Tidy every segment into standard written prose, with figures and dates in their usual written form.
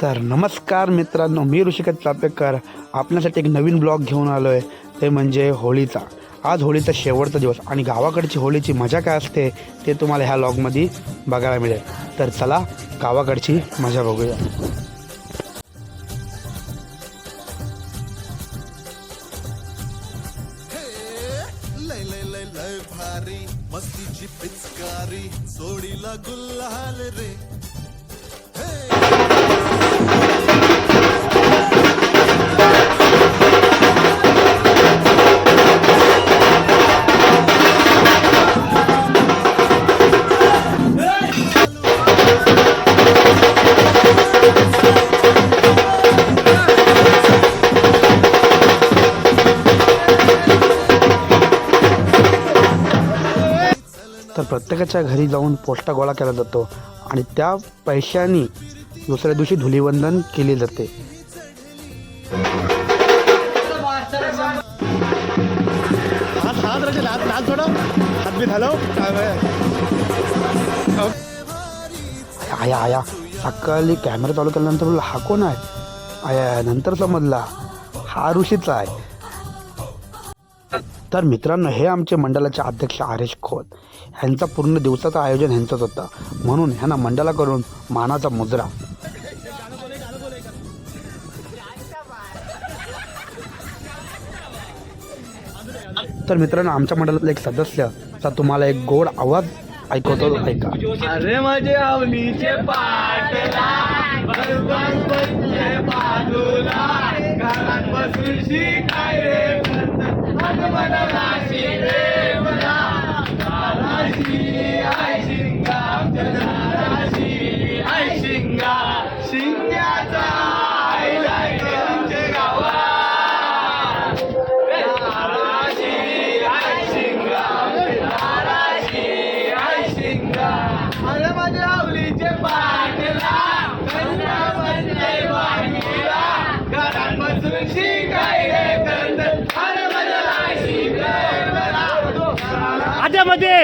तर नमस्कार मित्रांनो, मी ऋषिकेश चापेकर आपल्यासाठी एक नवीन ब्लॉग घेऊन आलो आहे. ते म्हणजे होळीचा. आज होळीचा शेवटचा दिवस आणि गावाकडची होळीची मजा काय असते ते तुम्हाला ह्या ब्लॉगमध्ये बघायला मिळेल. तर चला गावाकडची मजा बघूया. भारी मस्तीची पिचकारी सोडीला गुल्हाल रे. तर प्रत्येकाच्या घरी जाऊन पोस्टा गोळा केला जातो आणि त्या पैशांनी दुसऱ्या दिवशी धुलीवंदन केले जाते. आया आया सकाळी कॅमेरा चालू केल्यानंतर बोलला हा कोण आहे. आया नंतर समजला हा ऋषीचा आहे. तर मित्रांनो, हे आमचे मंडळाचे अध्यक्ष आरेश खोत. ह्यांचा पूर्ण दिवसाचं आयोजन ह्यांचंच होतं, म्हणून ह्यांना मंडळाकडून मानाचा मुजरा. तर मित्रांनो, आमच्या मंडळातला एक सदस्य तुम्हाला एक गोड आवाज ऐकवतो, ऐका. अरे माझे आवलीचे पाटला बाजूला घरात बसून शिकाय रे शिंग्याचा आमच्या गावा अरे माझ्या आवलीचे पाटला घरात बसून शिकाय मध्ये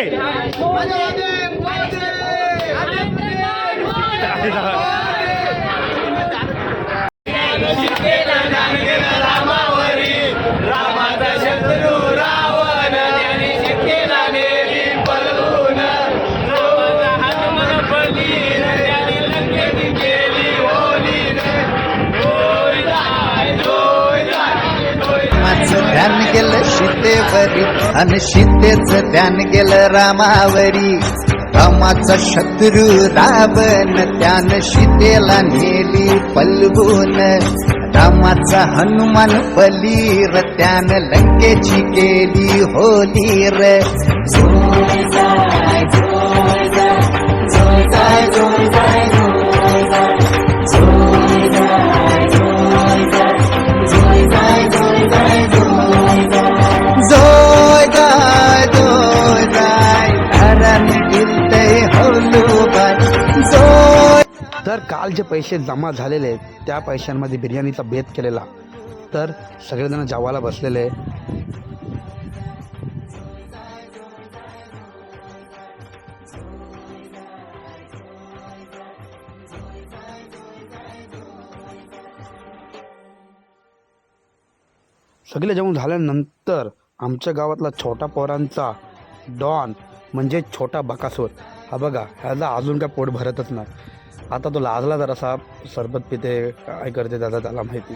रामावरी रामाचा शत्रू रावण केला नेली पळून हनुमान बली त्याने लंकेत गेली होली रामाचं ध्यान गेलं सीतेवरी आणि सीतेचं ध्यान गेलं रामावरी. रामाचा शत्रू रावण त्यानं सीतेला नेली पलवून. रामाचा हनुमान बलीर त्यानं लंकेची केली होली रे. तर काल जे पैसे जमा झालेले त्या पैशांमध्ये बिर्याणीचा बेत केलेला. तर सगळेजण जेवायला बसलेले. सगळे जेवण झाल्यानंतर आमच्या गावातला छोटा पोरांचा डॉन म्हणजे छोटा बकासूर, हा बघा, ह्याला अजून काय पोट भरतच नाही. आता तो लाजला जरासा, सरबत पिते, काय करते दादा त्याला माहिती.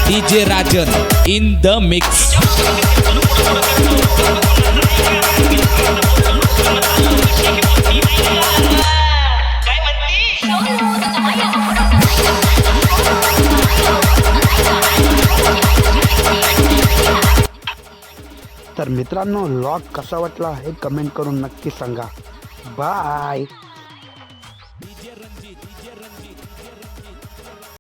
DJ Rajan in the mix. तर मित्रांनो, व्लॉग कसा वाटला हे कमेंट करून नक्की सांगा. बाय.